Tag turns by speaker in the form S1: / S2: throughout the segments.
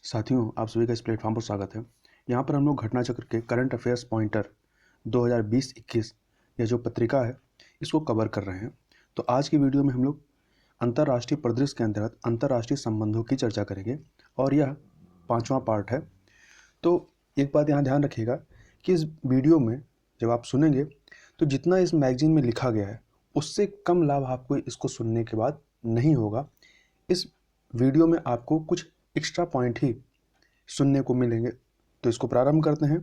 S1: साथियों, आप सभी का इस प्लेटफॉर्म पर स्वागत है। यहाँ पर हम लोग घटना चक्र के करंट अफेयर्स पॉइंटर 2020-21 यह जो पत्रिका है इसको कवर कर रहे हैं। तो आज की वीडियो में हम लोग अंतर्राष्ट्रीय परिदृश्य के अंतर्गत अंतर्राष्ट्रीय संबंधों की चर्चा करेंगे और यह 5वां पार्ट है। तो एक बात यहाँ ध्यान रखिएगा कि इस वीडियो में जब आप सुनेंगे तो जितना इस मैगजीन में लिखा गया है उससे कम लाभ आपको इसको सुनने के बाद नहीं होगा। इस वीडियो में आपको कुछ एक्स्ट्रा पॉइंट ही सुनने को मिलेंगे। तो इसको प्रारंभ करते हैं।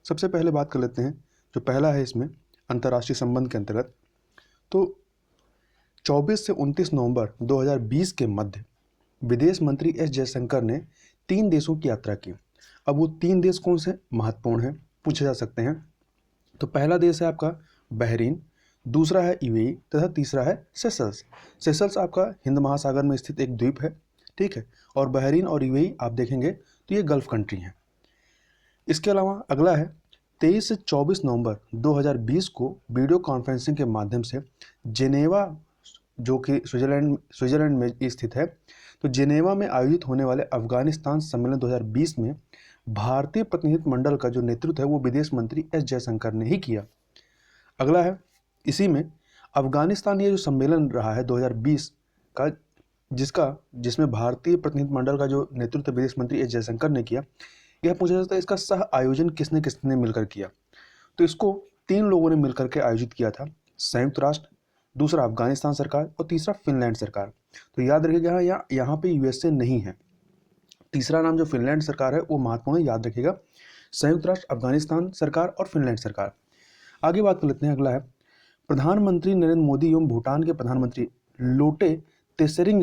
S1: सबसे पहले बात कर लेते हैं जो पहला है इसमें अंतर्राष्ट्रीय संबंध के अंतर्गत। तो 24 से 29 नवंबर 2020 के मध्य विदेश मंत्री एस जयशंकर ने 3 देशों की यात्रा की। अब वो 3 देश कौन से महत्वपूर्ण हैं पूछे जा सकते हैं। तो पहला देश है आपका बहरीन, दूसरा है यूएई तथा तीसरा है सेशल्स। सेशल्स आपका हिंद महासागर में स्थित एक द्वीप है, ठीक है। और बहरीन और यूएई आप देखेंगे तो ये गल्फ कंट्री हैं। इसके अलावा अगला है 23 से 24 नवंबर 2020 को वीडियो कॉन्फ्रेंसिंग के माध्यम से जेनेवा, जो कि स्विट्जरलैंड में स्थित है, तो जेनेवा में आयोजित होने वाले अफगानिस्तान सम्मेलन 2020 में भारतीय प्रतिनिधि मंडल का जो नेतृत्व है वो विदेश मंत्री एस जयशंकर ने ही किया। अगला है इसी में अफगानिस्तान, ये जो सम्मेलन रहा है 2020 का, जिसमें भारतीय प्रतिनिधि मंडल का जो नेतृत्व विदेश मंत्री एस जयशंकर ने किया, यह पूछा जाता है इसका सह आयोजन किसने किसने मिलकर किया। तो इसको 3 लोगों ने मिलकर के आयोजित किया था, संयुक्त राष्ट्र, दूसरा अफगानिस्तान सरकार और तीसरा फिनलैंड सरकार। तो याद रखिएगा यहाँ पे यूएसए नहीं है। तीसरा नाम जो फिनलैंड सरकार है वो महत्वपूर्ण, याद रखिएगा, संयुक्त राष्ट्र, अफगानिस्तान सरकार और फिनलैंड सरकार। आगे बात कर लेते हैं। अगला है प्रधानमंत्री नरेंद्र मोदी एवं भूटान के प्रधानमंत्री लोटे त्शेरिंग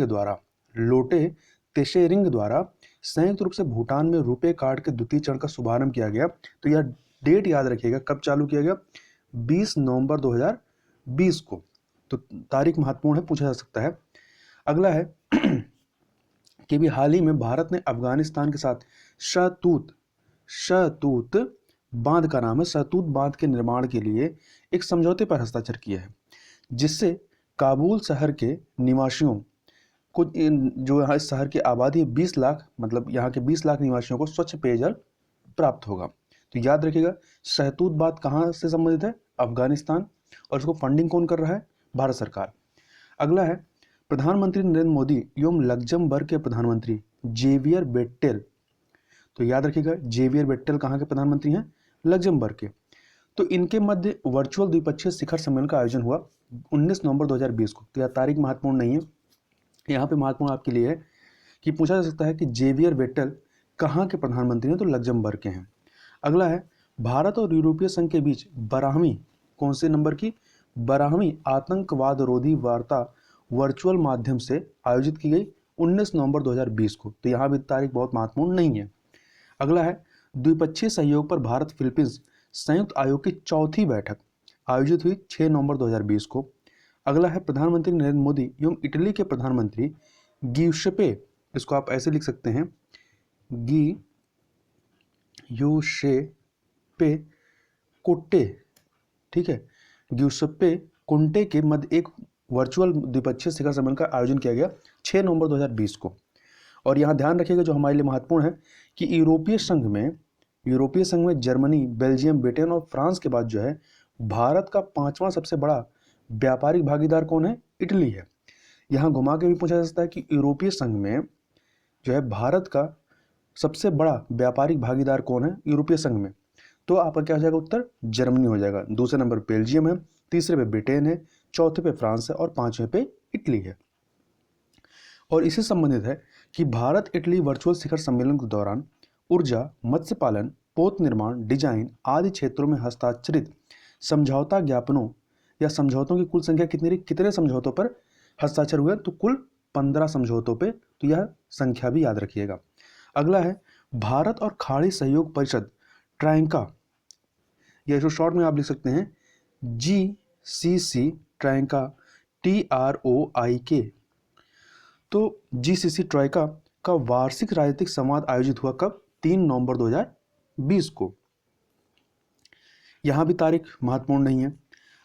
S1: द्वारा संयुक्त रूप से भूटान में रुपे कार्ड के द्वितीय चरण का शुभारंभ किया गया। तो यह डेट याद रखिएगा कब चालू किया गया, 20 नवंबर 2020 को। तो तारीख महत्वपूर्ण है, पूछा जा सकता है। अगला है कि भी हाल ही में भारत ने अफगानिस्तान के साथ शहतूत बांध का नाम है, शहतूत बांध के निर्माण के लिए एक समझौते पर हस्ताक्षर किया है, जिससे काबुल शहर के निवासियों को, जो यहाँ इस शहर की आबादी है 20 लाख, मतलब यहाँ के 20 लाख निवासियों को स्वच्छ पेयजल प्राप्त होगा। तो याद रखिएगा शहतूत बांध कहाँ से संबंधित है, अफगानिस्तान, और इसको फंडिंग कौन कर रहा है, भारत सरकार। अगला है प्रधानमंत्री नरेंद्र मोदी एवं लग्जमबर्ग के प्रधानमंत्री जेवियर बेट्टेल। तो याद रखिएगा जेवियर बेट्टेल कहाँ के प्रधानमंत्री हैं, लग्जमबर्ग के। तो इनके मध्य वर्चुअल द्विपक्षीय शिखर सम्मेलन का आयोजन हुआ 19 नवंबर 2020 को। तो यह तारीख महत्वपूर्ण नहीं है, यहाँ पे महत्वपूर्ण आपके लिए है कि पूछा जा सकता है कि जेवियर बेट्टेल कहाँ के प्रधानमंत्री हैं, तो लग्जमबर्ग के हैं। अगला है भारत और यूरोपीय संघ के बीच 12वीं, कौन से नंबर की, 12वीं आतंकवाद रोधी वार्ता वर्चुअल माध्यम से आयोजित की गई 19 नवंबर 2020 को। तो यहाँ भी तारीख बहुत महत्वपूर्ण नहीं है। अगला है द्विपक्षीय सहयोग पर भारत फिलीपींस संयुक्त आयोग की 4थी बैठक आयोजित हुई 6 नवंबर 2020 को। अगला है प्रधानमंत्री नरेंद्र मोदी एवं इटली के प्रधानमंत्री गियुसेप्पे, इसको आप ऐसे लिख सकते हैं गियुसेप्पे कोंटे, ठीक है, गियुसेप्पे कोंटे के मध्य एक वर्चुअल द्विपक्षीय शिखर सम्मेलन का आयोजन किया गया 6 नवंबर 2020 को। और यहाँ ध्यान रखिएगा जो हमारे लिए महत्वपूर्ण है कि यूरोपीय संघ में जर्मनी, बेल्जियम, ब्रिटेन और फ्रांस के बाद जो है भारत का 5वां सबसे बड़ा व्यापारिक भागीदार कौन है, इटली है। यहाँ घुमा के भी पूछा जा सकता है कि यूरोपीय संघ में जो है भारत का सबसे बड़ा व्यापारिक भागीदार कौन है यूरोपीय संघ में। तो आपका क्या हो जाएगा उत्तर, जर्मनी हो जाएगा। दूसरे नंबर बेल्जियम है, तीसरे पे ब्रिटेन है, चौथे पे फ्रांस है और 5वें पे इटली है। और इससे संबंधित है कि भारत इटली वर्चुअल शिखर सम्मेलन के दौरान ऊर्जा, मत्स्य पालन, पोत निर्माण, डिजाइन आदि क्षेत्रों में हस्ताक्षरित समझौता ज्ञापनों या समझौतों की कुल संख्या कितने समझौतों पर हस्ताक्षर हुए, तो कुल 15 समझौतों पे। तो यह संख्या भी याद रखिएगा। अगला है भारत और खाड़ी सहयोग परिषद ट्राइंका, या इसको शॉर्ट में आप लिख सकते हैं GCC, ट्राइंका, TROIK। तो GCC ट्राइका का वार्षिक राजनीतिक संवाद आयोजित हुआ कब, 3 नवंबर 2020 को। यहाँ भी तारीख महत्वपूर्ण नहीं है।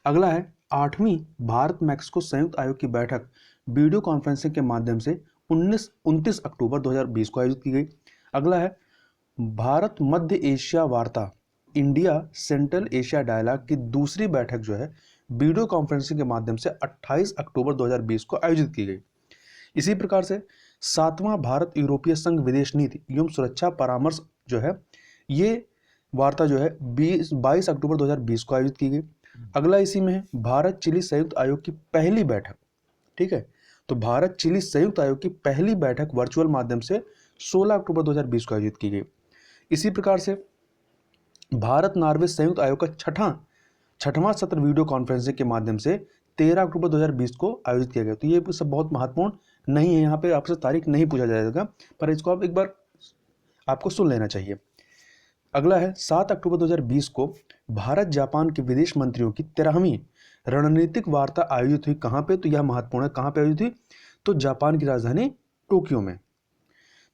S1: अगला है 8वीं भारत मैक्सिको संयुक्त आयोग की बैठक वीडियो कॉन्फ्रेंसिंग के माध्यम से 29 अक्टूबर 2020 को आयोजित की गई। अगला है भारत मध्य एशिया वार्ता, इंडिया सेंट्रल एशिया डायलॉग की दूसरी बैठक जो है वीडियो कॉन्फ्रेंसिंग के माध्यम से 28 अक्टूबर 2020 को आयोजित की गई। इसी प्रकार से 7वां भारत यूरोपीय संघ विदेश नीति एवं सुरक्षा परामर्श जो है, ये वार्ता जो है 22 अक्टूबर 2020 को आयोजित की गई। अगला इसी में है भारत चिली संयुक्त आयोग की पहली बैठक। ठीक है, तो भारत चिली संयुक्त आयोग की पहली बैठक वर्चुअल माध्यम से 16 अक्टूबर 2020 को आयोजित की गई। इसी प्रकार से भारत नॉर्वे संयुक्त आयोग का छठवां सत्र वीडियो कॉन्फ्रेंसिंग के माध्यम से 13 अक्टूबर 2020 को आयोजित किया गया। तो ये सब बहुत महत्वपूर्ण नहीं है, यहाँ पे आपसे तारीख नहीं पूछा जाएगा, पर इसको आप एक बार आपको सुन लेना चाहिए। अगला है 7 अक्टूबर 2020 को भारत जापान के विदेश मंत्रियों की 13वीं रणनीतिक वार्ता आयोजित हुई। कहाँ पे? तो यह महत्वपूर्ण है, कहाँ पे आयोजित हुई? तो जापान की राजधानी टोक्यो में।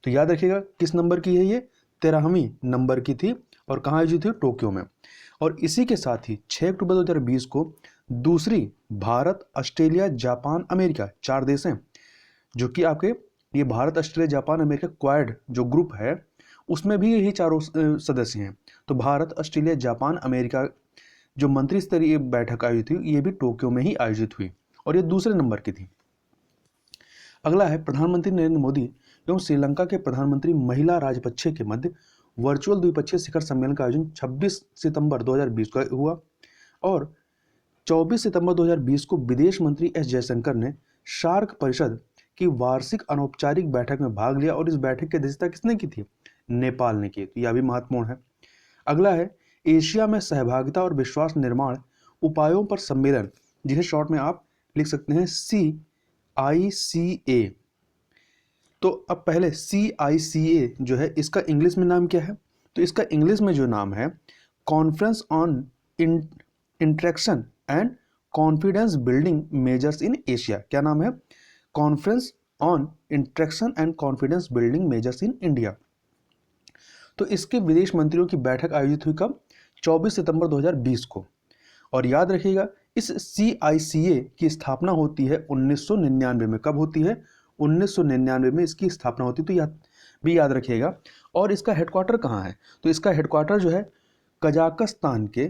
S1: तो याद रखिएगा किस नंबर की है ये? 13वीं नंबर की थी और कहाँ आयोजित हुई? टोक्यो में। और इसी के साथ ही 6 अक्टूबर 2020 को दूसरी भारत ऑस्ट्रेलिया जापान अमेरिका 4 देश हैं जो कि आपके ये Bharat Australia Japan America quad जो ग्रुप है उसमें भी यही चारों सदस्य हैं। तो भारत ऑस्ट्रेलिया जापान अमेरिका जो मंत्री स्तरीय बैठक आयोजित हुई ये भी टोक्यो में ही आयोजित हुई और ये दूसरे नंबर की थी। अगला है प्रधानमंत्री नरेंद्र मोदी एवं श्रीलंका के प्रधानमंत्री महिला राजपक्षे के मध्य वर्चुअल द्विपक्षीय शिखर सम्मेलन का आयोजन 26 सितंबर 2020 को हुआ और 24 सितंबर 2020 को विदेश मंत्री एस जयशंकर ने सार्क परिषद की वार्षिक अनौपचारिक बैठक में भाग लिया और इस बैठक की अध्यक्षता किसने की थी? नेपाल ने की। तो यह भी महत्वपूर्ण है। अगला है एशिया में सहभागिता और विश्वास निर्माण उपायों पर सम्मेलन, जिन्हें शॉर्ट में आप लिख सकते हैं CICA। तो अब पहले CICA जो है इसका इंग्लिश में नाम क्या है? तो इसका इंग्लिश में जो नाम है conference on interaction and confidence building measures in Asia. क्या नाम है? Conference on interaction and confidence building measures in India. तो इसके विदेश मंत्रियों की बैठक आयोजित हुई कब? 24 सितंबर 2020 को। और याद रखिएगा इस CICA की स्थापना होती है 1999 में। कब होती है? 1999 में इसकी स्थापना होती है। तो यह भी याद रखिएगा। और इसका हेडक्वार्टर कहाँ है? तो इसका हेडक्वार्टर जो है कजाकिस्तान के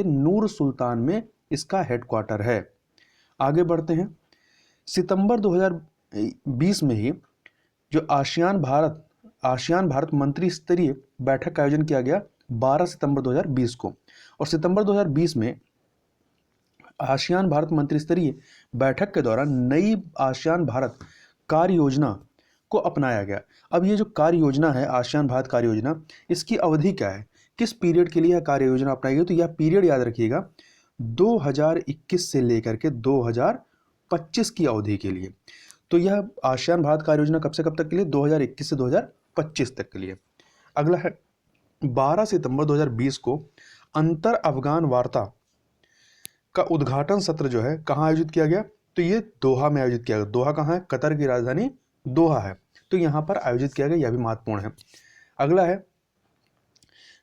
S1: नूर सुल्तान में इसका हेडक्वार्टर है। आगे बढ़ते हैं। सितंबर 2020 में ही जो आसियान भारत मंत्री स्तरीय बैठक का आयोजन किया गया 12 सितंबर 2020 को। और सितंबर 2020 में आसियान भारत मंत्री स्तरीय बैठक के दौरान नई आसियान भारत कार्य योजना को अपनाया गया। अब ये जो कार्य योजना है आसियान भारत कार्य योजना, इसकी अवधि क्या है? किस पीरियड के लिए यह कार्य योजना अपनाई गई? तो यह पीरियड याद रखिएगा 2021 से लेकर के 2025 की अवधि के लिए। तो यह आसियान भारत कार्य योजना कब से कब तक के लिए? 2021 से 2025 तक के लिए। अगला है 12 सितंबर 2020 को अंतर अफगान वार्ता का उद्घाटन सत्र जो है कहाँ आयोजित किया गया? तो ये दोहा में आयोजित किया गया। दोहा कहाँ है? कतर की राजधानी दोहा है। तो यहाँ पर आयोजित किया गया, यह भी महत्वपूर्ण है। अगला है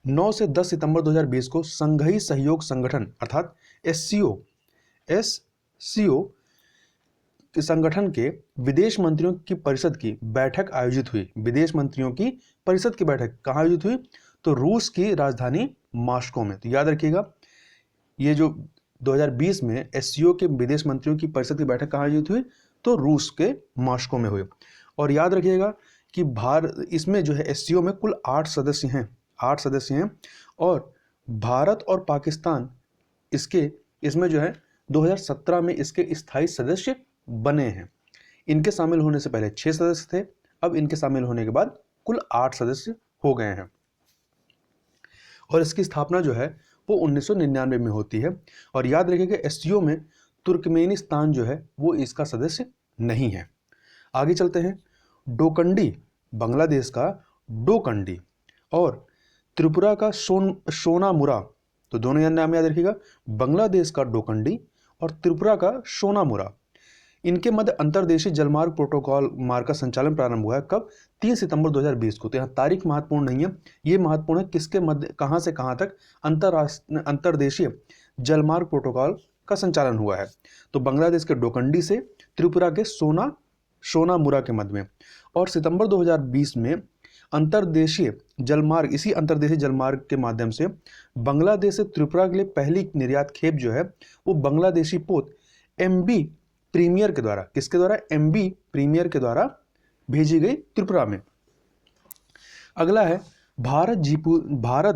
S1: 9 से 10 सितंबर 2020 को संघीय सहयोग संगठन अर्थात SCO संगठन के विदेश मंत्रियों की परिषद की बैठक आयोजित हुई। विदेश मंत्रियों की परिषद की बैठक कहाँ आयोजित हुई? तो रूस की राजधानी मॉस्को में। तो याद रखिएगा ये जो 2020 में SCO के विदेश मंत्रियों की परिषद की बैठक कहाँ आयोजित हुई? तो रूस के मॉस्को में हुई। और याद रखिएगा कि इसमें जो है SCO में कुल 8 सदस्य हैं और भारत और पाकिस्तान इसमें जो है 2017 में इसके स्थायी सदस्य बने हैं। इनके शामिल होने से पहले 6 सदस्य थे, अब इनके शामिल होने के बाद कुल 8 सदस्य हो गए हैं। और इसकी स्थापना जो है वो 1999 में होती है। और याद रखिएगा SCO में तुर्कमेनिस्तान जो है वो इसका सदस्य नहीं है। आगे चलते हैं। डोकंडी, बांग्लादेश का डोकंडी और त्रिपुरा का सोनामुरा। तो दोनों नाम याद रखिएगा, बांग्लादेश का डोकंडी और त्रिपुरा का सोनामुरा। इनके मध्य अंतर्देशीय जलमार्ग प्रोटोकॉल मार्ग का संचालन प्रारंभ हुआ है। कब? 3 सितंबर 2020 को। तो यहाँ तारीख महत्वपूर्ण नहीं है, ये महत्वपूर्ण है किसके मध्य, कहाँ से कहाँ तक अंतर्देशीय जलमार्ग प्रोटोकॉल का संचालन हुआ है। तो बांग्लादेश के डोकंडी से त्रिपुरा के सोनामुरा के मध्य में। और सितंबर 2020 में अंतर्देशीय जलमार्ग, इसी अंतर्देशीय जलमार्ग के माध्यम से बांग्लादेश से त्रिपुरा के लिए पहली निर्यात खेप जो है वो बांग्लादेशी पोत एमबी प्रीमियर के द्वारा, किसके द्वारा, एमबी प्रीमियर के द्वारा भेजी गई त्रिपुरा में। अगला है भारत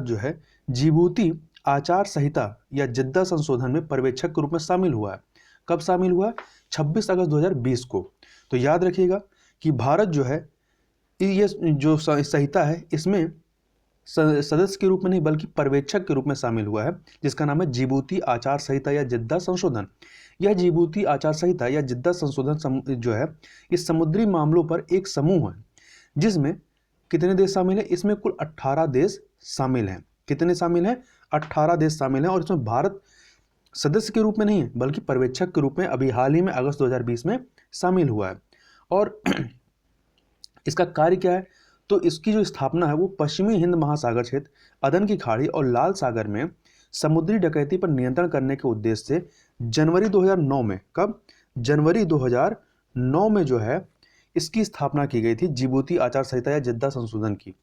S1: जो है जिबूती आचार संहिता या जिद्दा संशोधन में पर्यवेक्षक के रूप में शामिल हुआ है। कब शामिल हुआ है? 26 अगस्त 2020 को। तो याद रखिएगा कि भारत जो है ये जो संहिता है इसमें सदस्य के रूप में नहीं बल्कि पर्यवेक्षक के रूप में शामिल हुआ है, जिसका नाम है जिबूती आचार संहिता या जिद्दा संशोधन। यह जिबूती आचार संहिता या जिद्दा संशोधन जो है इस समुद्री मामलों पर एक समूह है जिसमें कितने देश शामिल हैं? इसमें कुल 18 देश शामिल हैं। कितने शामिल हैं? 18 देश शामिल हैं। और इसमें भारत सदस्य के रूप में नहीं है बल्कि पर्यवेक्षक के रूप में अभी हाल ही में अगस्त 2020 में शामिल हुआ है। और इसका कार्य क्या है? तो इसकी जो स्थापना है वो पश्चिमी हिंद महासागर क्षेत्र, अदन की खाड़ी और लाल सागर में समुद्री डकैती पर नियंत्रण करने के उद्देश्य से जनवरी 2009 में, कब? जनवरी 2009 में जो है इसकी स्थापना की गई थी, जिबूती आचार संहिता या जिद्दा संशोधन की।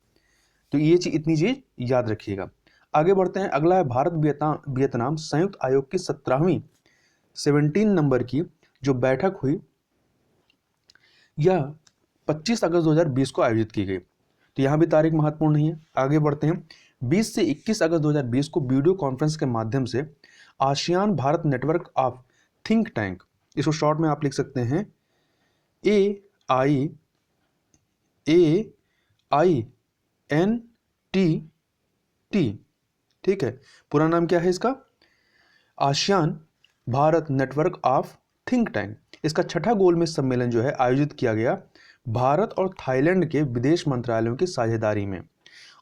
S1: तो ये इतनी चीज याद रखिएगा। आगे बढ़ते हैं। अगला है भारत वियतनाम संयुक्त आयोग की 17 नंबर की जो बैठक हुई यह 25 अगस्त 2020 को आयोजित की गई। तो यहाँ भी तारीख महत्वपूर्ण नहीं है। आगे बढ़ते हैं। 20 से 21 अगस्त 2020 को वीडियो कॉन्फ्रेंस के माध्यम से ASEAN Bharat network of think tank, इसको शॉर्ट में आप लिख सकते हैं AINTT, ठीक है। पूरा नाम क्या है इसका? ASEAN Bharat network of think tank. इसका छठा गोलमेज सम्मेलन जो है आयोजित किया गया भारत और थाईलैंड के विदेश मंत्रालयों की साझेदारी में।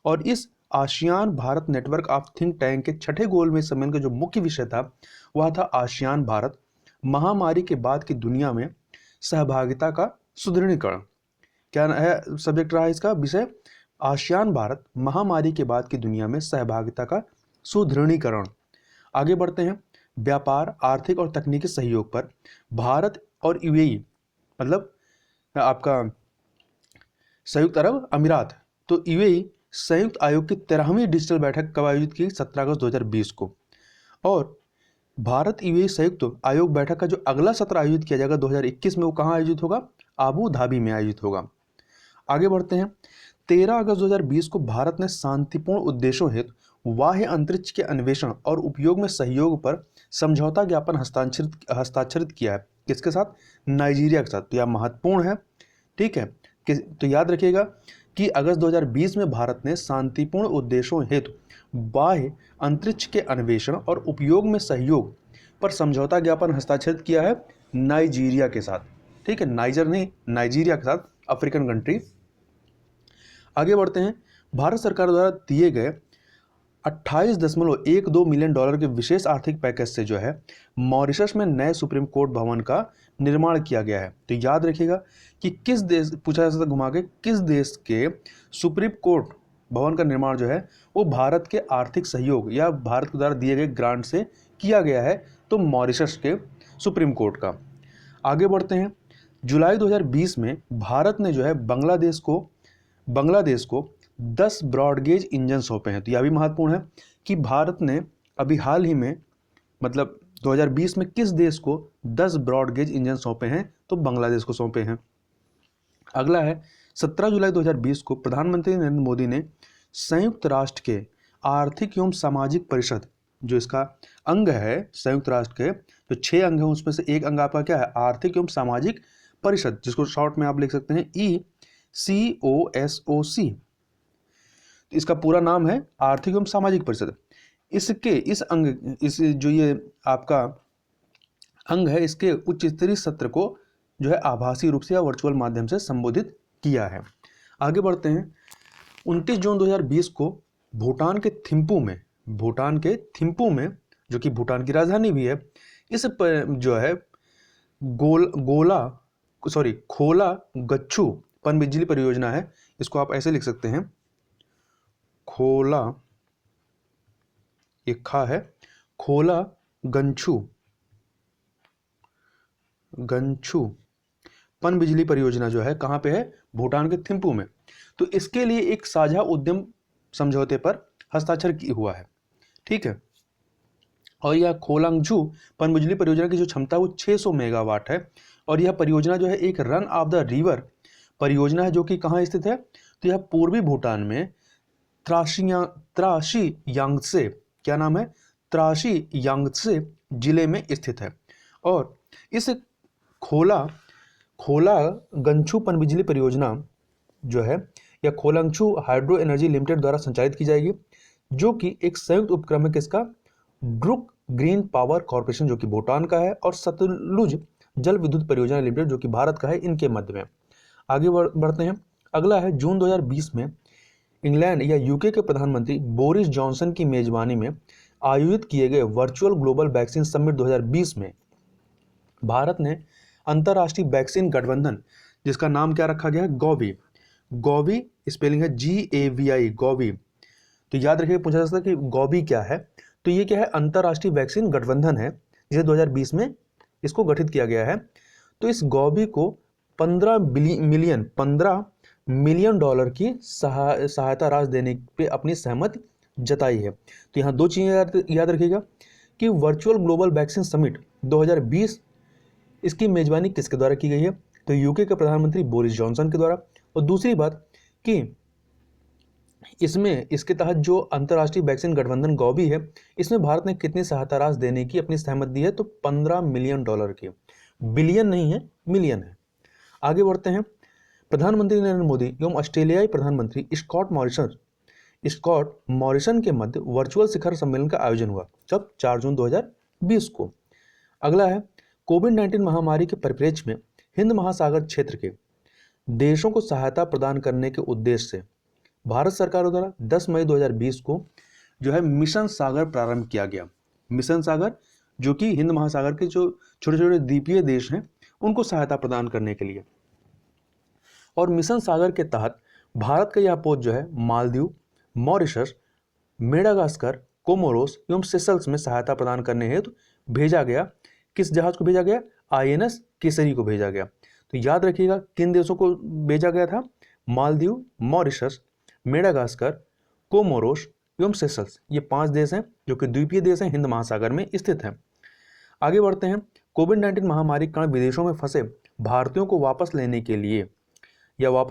S1: और इस ASEAN Bharat network of think tank के छठे गोलमेज सम्मेलन का जो मुख्य विषय था वह था आसियान भारत महामारी के बाद की दुनिया में सहभागिता का सुदृढ़ीकरण। क्या है सब्जेक्ट रहा इसका विषय? आसियान भारत महामारी के बाद की दुनिया में सहभागिता का सुदृढ़ीकरण। आगे बढ़ते हैं। व्यापार, आर्थिक और तकनीकी सहयोग पर भारत और यूएई मतलब आपका संयुक्त अरब अमीरात, तो यूएई संयुक्त आयोग की 13वीं डिजिटल बैठक कब आयोजित की? 17 अगस्त 2020 को। और भारत यूएई संयुक्त आयोग बैठक का जो अगला सत्र आयोजित किया जाएगा 2021 में, वो कहाँ आयोजित होगा? आबू धाबी में आयोजित होगा। आगे बढ़ते हैं। 13 अगस्त 2020 को भारत ने शांतिपूर्ण उद्देश्यों हेतु बाह्य अंतरिक्ष के अन्वेषण और उपयोग में सहयोग पर समझौता ज्ञापन हस्ताक्षरित किया है। किसके साथ? नाइजीरिया के साथ। तो यह महत्वपूर्ण है, ठीक है। तो याद रखिएगा कि अगस्त 2020 में भारत ने शांतिपूर्ण उद्देश्यों हेतु बाह्य अंतरिक्ष के अन्वेषण और उपयोग में सहयोग पर समझौता ज्ञापन हस्ताक्षरित किया है नाइजीरिया के साथ, ठीक है। नाइजर नहीं, नाइजीरिया के साथ, अफ्रीकन कंट्री। आगे बढ़ते हैं। भारत सरकार द्वारा दिए गए 28.12 मिलियन डॉलर के विशेष आर्थिक पैकेज से जो है मॉरिशस में नए सुप्रीम कोर्ट भवन का निर्माण किया गया है। तो याद रखिएगा कि किस देश, पूछा जा सकता घुमा के, किस देश के सुप्रीम कोर्ट भवन का निर्माण जो है वो भारत के आर्थिक सहयोग या भारत के द्वारा दिए गए ग्रांट से किया गया है, तो मॉरिशस के सुप्रीम कोर्ट का। आगे बढ़ते हैं। जुलाई 2020 में भारत ने जो है बांग्लादेश को 10 ब्रॉडगेज इंजन सौंपे हैं। तो यह भी महत्वपूर्ण है कि भारत ने अभी हाल ही में मतलब 2020 में किस देश को 10 ब्रॉडगेज इंजन सौंपे हैं? तो बांग्लादेश को सौंपे हैं। अगला है 17 जुलाई 2020 को प्रधानमंत्री नरेंद्र मोदी ने संयुक्त राष्ट्र के आर्थिक एवं सामाजिक परिषद, जो इसका अंग है संयुक्त राष्ट्र के जो 6 अंग हैं उसमें से एक अंग आपका क्या है? आर्थिक एवं सामाजिक परिषद, जिसको शॉर्ट में आप लिख सकते हैं ECOSOC। इसका पूरा नाम है आर्थिक एवं सामाजिक परिषद। इस जो ये आपका अंग है इसके उच्च स्तरीय सत्र को जो है आभासी रूप से या वर्चुअल माध्यम से संबोधित किया है। आगे बढ़ते हैं। 29 जून 2020 को भूटान के थिम्पू में जो कि भूटान की राजधानी भी है, इस पर जो है खोला गच्छू पनबिजली परियोजना है। इसको आप ऐसे लिख सकते हैं, खोला, एक खा है, खोला गंछू पनबिजली परियोजना जो है कहाँ पे है, भूटान के थिम्पू में। तो इसके लिए एक साझा उद्यम समझौते पर हस्ताक्षर हुआ है, ठीक है। और यह खोलांगझू पनबिजली परियोजना की जो क्षमता है वो 600 मेगावाट है। और यह परियोजना जो है एक रन ऑफ द रिवर परियोजना है, जो कि कहाँ स्थित है, तो यह पूर्वी भूटान में त्राशी यांगत्से, क्या नाम है, त्राशी यांगत्से जिले में स्थित है। और इस खोलांगझू पनबिजली परियोजना जो है यह खोलांगझू हाइड्रो एनर्जी लिमिटेड द्वारा संचालित की जाएगी, जो कि एक संयुक्त उपक्रम है किसका, ड्रुक ग्रीन पावर कॉर्पोरेशन जो कि भूटान का है, और सतलुज जल विद्युत परियोजना लिमिटेड जो कि भारत का है, इनके मध्य में। आगे बढ़ते हैं। अगला है जून 2020 में इंग्लैंड या यूके के प्रधानमंत्री बोरिस जॉनसन की मेजबानी में आयोजित किए गए वर्चुअल ग्लोबल वैक्सीन समिट 2020 में भारत ने अंतर्राष्ट्रीय वैक्सीन गठबंधन, जिसका नाम क्या रखा गया है, गॉवी, गॉवी स्पेलिंग है GAVI, गॉवी। तो याद रखिए, पूछा जा सकता है कि गॉवी क्या है, तो ये क्या है, अंतर्राष्ट्रीय वैक्सीन गठबंधन है, जिसे 2020 में इसको गठित किया गया है। तो इस गॉवी को 15 मिलियन डॉलर की सहायता राशि देने पे अपनी सहमति जताई है। तो यहाँ दो चीजें याद रखिएगा कि वर्चुअल ग्लोबल वैक्सीन समिट 2020 इसकी मेजबानी किसके द्वारा की गई है, तो यूके के प्रधानमंत्री बोरिस जॉनसन के द्वारा। और दूसरी बात कि इसमें इसके तहत जो अंतर्राष्ट्रीय वैक्सीन गठबंधन गॉवी है, इसमें भारत ने कितनी सहायता राशि देने की अपनी सहमति दी है, तो 15 मिलियन डॉलर की, बिलियन नहीं है, मिलियन है। आगे बढ़ते हैं। प्रधानमंत्री नरेंद्र मोदी एवं ऑस्ट्रेलियाई प्रधानमंत्री स्कॉट मॉरिसन के मध्य वर्चुअल शिखर सम्मेलन का आयोजन हुआ, कब, 4 जून 2020 को। अगला है, कोविड-19 महामारी के परिप्रेक्ष्य में हिंद महासागर क्षेत्र के देशों को सहायता प्रदान करने के उद्देश्य से भारत सरकार द्वारा 10 मई 2020 को जो है मिशन सागर प्रारंभ किया गया। मिशन सागर जो कि हिंद महासागर के जो छोटे छोटे द्वीपीय देश हैं उनको सहायता प्रदान करने के लिए। और मिशन सागर के तहत भारत का यह पोत जो है मालदीव, मॉरिशस, मेडागास्कर, कोमोरोस एवं सेशल्स में सहायता प्रदान करने हेतु भेजा गया। किस जहाज को भेजा गया, INS केसरी को भेजा गया। तो याद रखिएगा किन देशों को भेजा गया था, मालदीव, मॉरिशस, मेडागास्कर, कोमोरोस एवं सेशल्स। ये 5 देश हैं जो कि द्वीपीय देश हैं, हिंद महासागर में स्थित हैं। आगे बढ़ते हैं। कोविड-19 महामारी के कारण विदेशों में फंसे भारतीयों को वापस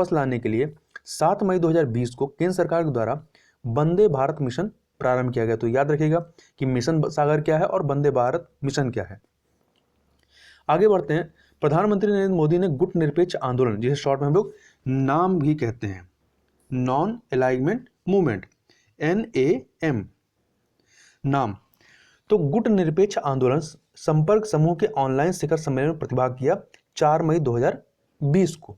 S1: लाने के लिए 7 मई 2020 को केंद्र सरकार के द्वारा वंदे भारत मिशन प्रारंभ किया गया। तो याद रखिएगा कि मिशन सागर क्या है और वंदे भारत मिशन क्या है। आगे बढ़ते हैं। प्रधानमंत्री नरेंद्र मोदी ने गुट निरपेक्ष आंदोलन, जिसे शॉर्ट में हम लोग नाम भी कहते हैं, नॉन अलाइनमेंट मूवमेंट, NAM नाम, तो गुट निरपेक्ष आंदोलन संपर्क समूह के ऑनलाइन शिखर सम्मेलन में प्रतिभाग किया 4 मई 2020 को।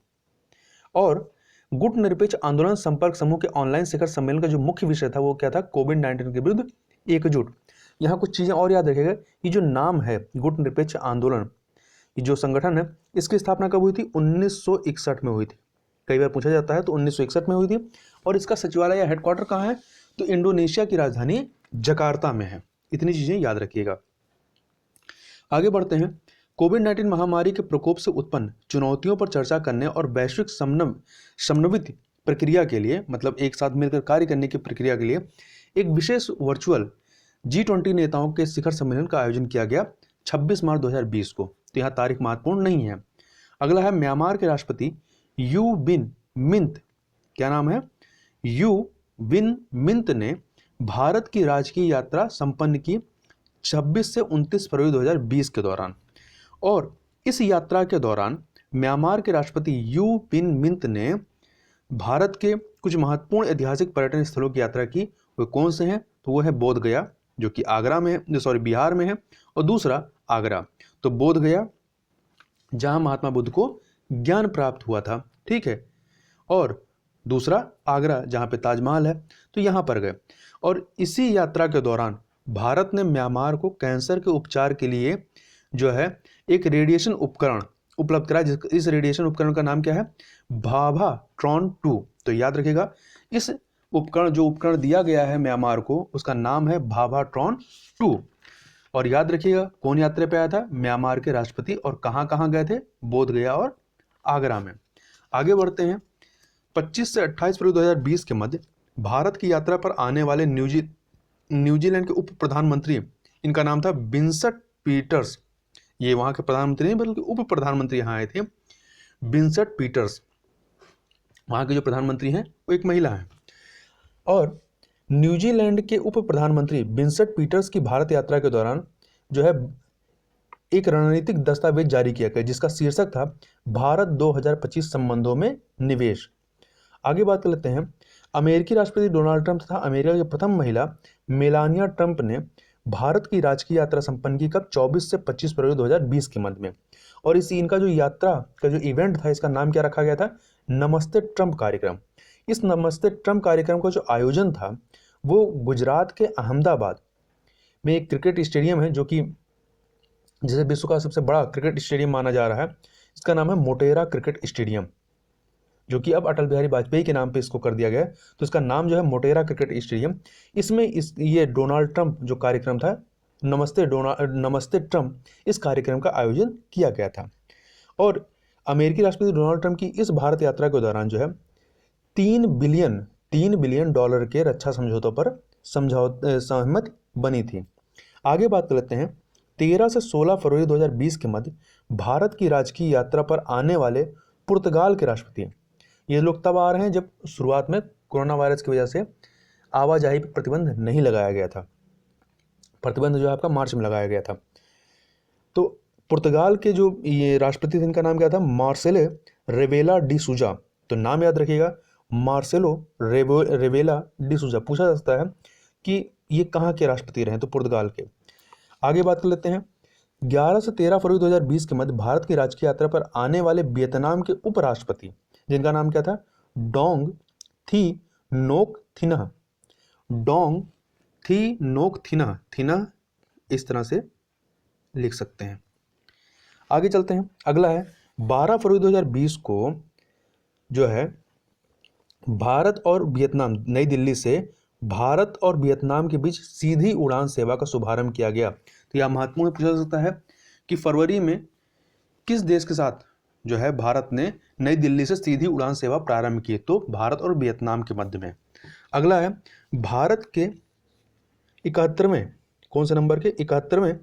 S1: और गुट निरपेक्ष आंदोलन संपर्क समूह के ऑनलाइन शिखर सम्मेलन का जो मुख्य विषय था वो क्या था, कोविड-19 के विरुद्ध एकजुट। यहाँ कुछ चीजें और याद रखिएगा, ये जो नाम है गुट निरपेक्ष आंदोलन, ये जो संगठन है, इसकी स्थापना कब हुई थी, 1961 में हुई थी। कई बार पूछा जाता है, तो 1961 में हुई थी। और इसका सचिवालय या हेडक्वार्टर कहाँ है, तो इंडोनेशिया की राजधानी जकार्ता में है। इतनी चीजें याद रखिएगा। आगे बढ़ते हैं। कोविड-19 महामारी के प्रकोप से उत्पन्न चुनौतियों पर चर्चा करने और वैश्विक समन्वित प्रक्रिया के लिए, मतलब एक साथ मिलकर कार्य करने की प्रक्रिया के लिए एक विशेष वर्चुअल G20 नेताओं के शिखर सम्मेलन का आयोजन किया गया 26 मार्च 2020 को। तो यहाँ तारीख महत्वपूर्ण नहीं है। अगला है, म्यांमार के राष्ट्रपति यू विन मिंत, क्या नाम है, यू विन मिंत ने भारत की राजकीय यात्रा संपन्न की 26 से 29 फरवरी 2020 के दौरान। और इस यात्रा के दौरान म्यांमार के राष्ट्रपति यू विन मिंत ने भारत के कुछ महत्वपूर्ण ऐतिहासिक पर्यटन स्थलों की यात्रा की। वो कौन से हैं, तो वो है बोध गया जो कि बिहार में है, और दूसरा आगरा। तो बोध गया जहां महात्मा बुद्ध को ज्ञान प्राप्त हुआ था, ठीक है, और दूसरा आगरा जहां पे ताजमहल है, तो यहां पर गए। और इसी यात्रा के दौरान भारत ने म्यांमार को कैंसर के उपचार के लिए जो है एक रेडिएशन उपकरण उपलब्ध कराया। इस रेडिएशन उपकरण का नाम क्या है, भाभाट्रॉन 2। तो याद रखिएगा, इस उपकरण दिया गया है म्यांमार को, उसका नाम है भाभाट्रॉन 2। और याद रखिएगा कौन यात्रा पे आया था, म्यांमार के राष्ट्रपति। और कहां कहां गए थे, बोध गया और आगरा में। आगे बढ़ते हैं। 25 से 28 फरवरी 2020 के मध्य भारत की यात्रा पर आने वाले न्यूजीलैंड के उप प्रधानमंत्री, इनका नाम था विंसेंट पीटर्स। ये वहां के प्रधानमंत्री नहीं बल्कि उप प्रधानमंत्री यहाँ आए थे, विंसेंट पीटर्स। वहां के जो प्रधानमंत्री हैं वो एक महिला है। और न्यूजीलैंड के उप प्रधानमंत्री विंसेंट पीटर्स की भारत यात्रा के दौरान जो है एक रणनीतिक दस्तावेज जारी किया गया जिसका शीर्षक था भारत 2025 संबंधों में निवेश। आगे बात कर लेते हैं। अमेरिकी राष्ट्रपति डोनाल्ड ट्रंप तथा अमेरिका की प्रथम महिला मेलानिया ट्रंप ने भारत की राजकीय यात्रा संपन्न की कब? 24 से 25 फरवरी 2020 के मध्य में। और इनका जो यात्रा का जो इवेंट था, इसका नाम क्या रखा गया था? नमस्ते ट्रंप कार्यक्रम। इस नमस्ते ट्रंप कार्यक्रम का जो आयोजन था वो गुजरात के अहमदाबाद में एक क्रिकेट स्टेडियम है जो कि जिसे विश्व का सबसे बड़ा क्रिकेट स्टेडियम माना जा रहा है। इसका नाम है मोटेरा क्रिकेट स्टेडियम, जो कि अब अटल बिहारी वाजपेयी के नाम पे इसको कर दिया गया है। तो इसका नाम जो है मोटेरा क्रिकेट स्टेडियम। इसमें ये डोनाल्ड ट्रंप जो कार्यक्रम था, नमस्ते ट्रंप, इस कार्यक्रम का आयोजन किया गया था। और अमेरिकी राष्ट्रपति डोनाल्ड ट्रंप की इस भारत यात्रा के दौरान जो है 3 बिलियन डॉलर के रक्षा समझौतों पर सहमत बनी थी। आगे बात कर लेते हैं। 13 से 16 फरवरी 2020 के मध्य भारत की राजकीय यात्रा पर आने वाले पुर्तगाल के राष्ट्रपति, ये लोग तब आ रहे हैं जब शुरुआत में कोरोना वायरस की वजह से आवाजाही पर प्रतिबंध नहीं लगाया गया था। प्रतिबंध जो है आपका मार्च में लगाया गया था। तो पुर्तगाल के जो ये राष्ट्रपति थे, इनका नाम क्या था? मार्सेलो रेवेला डी सूजा। तो नाम याद रखिएगा, मार्सेलो रेवेला डी सूजा। पूछा जा सकता है कि ये कहाँ के राष्ट्रपति रहे? तो पुर्तगाल के। आगे बात कर लेते हैं। 11 से 13 फरवरी 2020 के मध्य भारत की राजकीय यात्रा पर आने वाले वियतनाम के उपराष्ट्रपति, जिनका नाम क्या था? डोंग थी नोक थिन्ह। डोंग थी नोक थिन्ह। थिन्ह इस तरह से लिख सकते हैं। आगे चलते हैं। अगला है 12 फरवरी 2020 को जो है भारत और वियतनाम, नई दिल्ली से भारत और वियतनाम के बीच सीधी उड़ान सेवा का शुभारंभ किया गया। तो यह महत्वपूर्ण पूछा जा सकता है कि फरवरी में किस देश के साथ जो है भारत ने नई दिल्ली से सीधी उड़ान सेवा प्रारंभ की? तो भारत और वियतनाम के मध्य में। अगला है भारत के 71वें, कौन से नंबर के? 71वें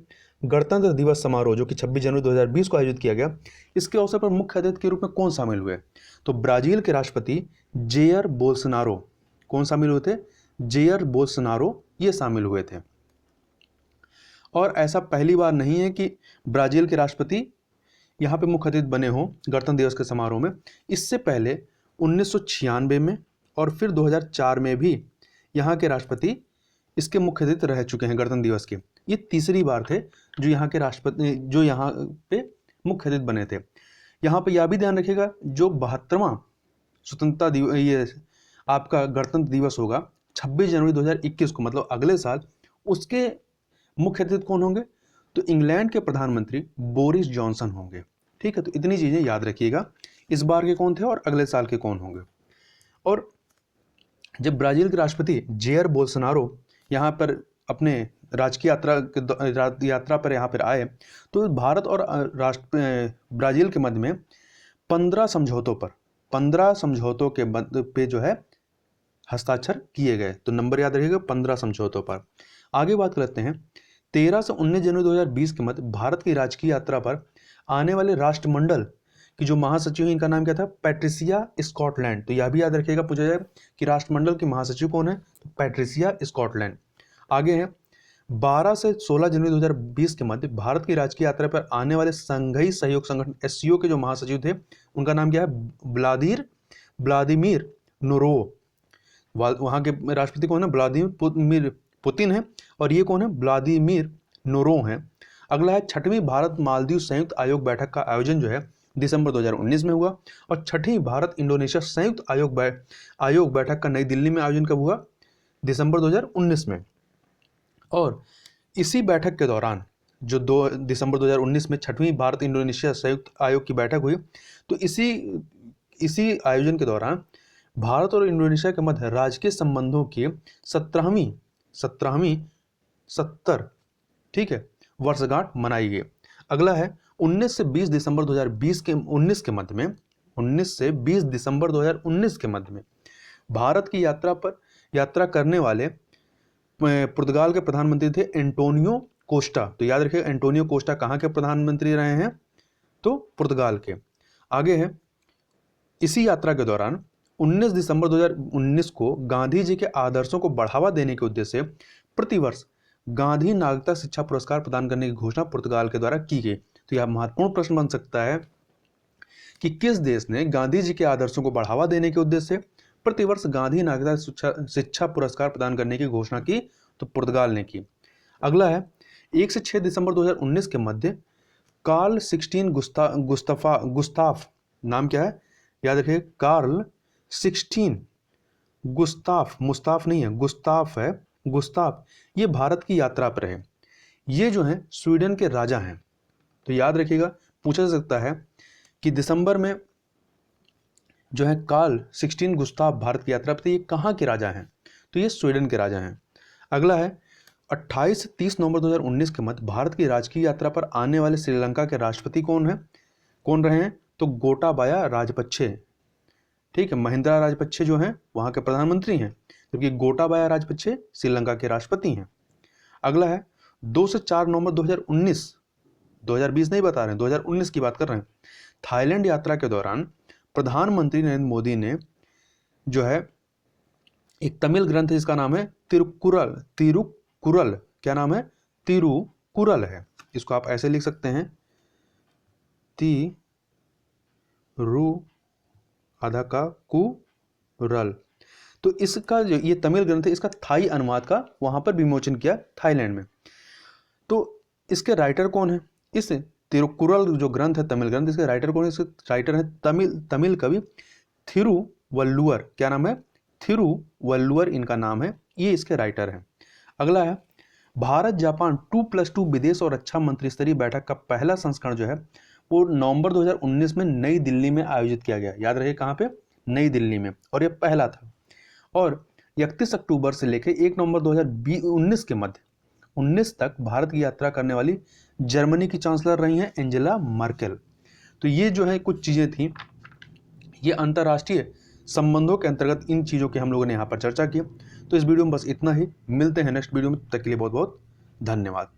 S1: गणतंत्र दिवस समारोह, जो कि 26 जनवरी 2020 को आयोजित किया गया। इसके अवसर पर मुख्य अतिथि के रूप में कौन शामिल हुए? तो ब्राजील के राष्ट्रपति जेयर बोल्सोनारो। कौन शामिल हुए थे? जेयर बोल्सोनारो ये शामिल हुए थे। और ऐसा पहली बार नहीं है कि ब्राजील के राष्ट्रपति यहाँ पे मुख्य अतिथि बने हों गणतंत्र दिवस के समारोह में। इससे पहले 1996 में और फिर 2004 में भी यहाँ के राष्ट्रपति इसके मुख्य अतिथि रह चुके हैं गणतंत्र दिवस के। ये तीसरी बार थे जो यहाँ के राष्ट्रपति जो यहाँ पे मुख्य अतिथि बने थे। यहाँ पे यह भी ध्यान रखिएगा, जो 72वां स्वतंत्रता दिवस, ये आपका गणतंत्र दिवस होगा 26 जनवरी 2021 को, मतलब अगले साल, उसके मुख्य अतिथि कौन होंगे? तो इंग्लैंड के प्रधानमंत्री बोरिस जॉनसन होंगे। ठीक है, तो इतनी चीजें याद रखिएगा, इस बार के कौन थे और अगले साल के कौन होंगे। और जब ब्राजील के राष्ट्रपति जेयर बोल्सोनारो यहाँ पर अपने राजकीय यात्रा पर यहाँ पर आए, तो भारत और ब्राजील के मध्य में 15 समझौतों के पे जो है हस्ताक्षर किए गए। तो नंबर याद रखिएगा, 15 समझौतों पर। आगे बात करते हैं। 13 से 19 जनवरी 2020 के मध्य भारत की राजकीय यात्रा पर आने वाले राष्ट्रमंडल की जो महासचिव है, इनका नाम क्या था? Patricia Scotland. तो यह भी याद रखिएगा, पूछा जाए कि राष्ट्रमंडल की महासचिव कौन है? तो पैट्रिसिया स्कॉटलैंड। आगे है 12 से 16 जनवरी 2020 के मध्य भारत की राजकीय यात्रा पर आने वाले संघीय सहयोग संगठन SCO के जो महासचिव थे, उनका नाम क्या है? Vladimir Norov. वहां के राष्ट्रपति कौन है? व्लादिमीर पुतिन है, और ये कौन है? व्लादिमीर नोरोव है। अगला है 6वीं भारत मालदीव संयुक्त आयोग बैठक का आयोजन जो है दिसंबर 2019 में हुआ। और 6वीं भारत इंडोनेशिया संयुक्त आयोग बैठक का नई दिल्ली में आयोजन कब हुआ? दिसंबर 2019 में। और इसी बैठक के दौरान जो 2 दिसंबर 2019 में 6वीं भारत इंडोनेशिया संयुक्त आयोग की बैठक हुई, तो इसी आयोजन के दौरान भारत और इंडोनेशिया के मध्य राजकीय संबंधों की 70 ठीक है वर्षगांठ मनाई गई। अगला है 19 से 20 दिसंबर 2019 के मध्य में 2019 से 20 दिसंबर 2019 के मध्य में भारत की यात्रा करने वाले पुर्तगाल के प्रधानमंत्री थे एंटोनियो कोस्टा। तो याद रखिए एंटोनियो कोस्टा कहाँ के प्रधानमंत्री रहे हैं, तो पुर्तगाल के। आगे है, इसी यात्रा के दौरान 19 दिसंबर 2019 को गांधी जी के आदर्शों को बढ़ावा देने के उद्देश्य से प्रतिवर्ष गांधी नागरिकता शिक्षा पुरस्कार प्रदान करने की घोषणा पुर्तगाल के द्वारा की गई। तो यह महत्वपूर्ण प्रश्न बन सकता है कि किस देश ने गांधी जी के आदर्शों को बढ़ावा देने के उद्देश्य से प्रतिवर्ष गांधी नागरिकता शिक्षा पुरस्कार प्रदान करने की घोषणा की, तो पुर्तगाल ने की। अगला है, 1 से 6 दिसंबर 2019 के मध्य कार्ल 16 गुस्ताफ, नाम क्या है याद रखिए, कार्ल 16 गुस्ताफ, मुस्ताफ नहीं है, गुस्ताफ है, गुस्ताफ, ये भारत की यात्रा पर है। ये जो है स्वीडन के राजा हैं। तो याद रखिएगा, पूछा जा सकता है कि दिसंबर में जो है कार्ल 16 गुस्ताफ भारत की यात्रा पर थे, ये कहाँ के राजा हैं, तो ये स्वीडन के राजा हैं। अगला है, 28 से 30 नवंबर 2019 के मध्य भारत की राजकीय यात्रा पर आने वाले श्रीलंका के राष्ट्रपति कौन रहे हैं, तो गोटाबाया राजपक्षे। ठीक है, महिंद्रा राजपक्षे जो हैं वहां के प्रधानमंत्री हैं, जबकि गोटाबाया राजपक्षे श्रीलंका के राष्ट्रपति हैं। अगला है, 2 से 4 नवंबर 2019, 2020 नहीं बता रहे हैं, 2019 की बात कर रहे हैं, थाईलैंड यात्रा के दौरान प्रधानमंत्री नरेंद्र मोदी ने जो है एक तमिल ग्रंथ जिसका नाम है तिरुकुरल, क्या नाम है, तिरुकुरल है। इसको आप ऐसे लिख सकते हैं, आधा का कुरल। तो इसका जो ये तमिल ग्रंथ है, इसका थाई अनुवाद का वहां पर विमोचन किया थाईलैंड में। तो इसके राइटर कौन है, इस तिरुकुरल जो ग्रंथ है तमिल ग्रंथ, इसके राइटर कौन है, इसके राइटर है तमिल कवि थिरुवल्लुवर, क्या नाम है, थिरुवल्लुवर इनका नाम है, ये इसके राइटर हैं। अगला है, भारत जापान 2+2 विदेश और रक्षा मंत्री स्तरीय बैठक का पहला संस्करण जो है वो नवंबर 2019 में नई दिल्ली में आयोजित किया गया। याद रखिए कहाँ पे, नई दिल्ली में, और ये पहला था। और 31 अक्टूबर से लेकर 1 नवंबर 2019 के मध्य 19 तक भारत की यात्रा करने वाली जर्मनी की चांसलर रही हैं एंजेला मर्केल। तो ये जो है कुछ चीज़ें थी, ये अंतर्राष्ट्रीय संबंधों के अंतर्गत इन चीज़ों की हम लोगों ने यहाँ पर चर्चा की। तो इस वीडियो में बस इतना ही, मिलते हैं नेक्स्ट वीडियो में, तब तक के लिए बहुत बहुत धन्यवाद।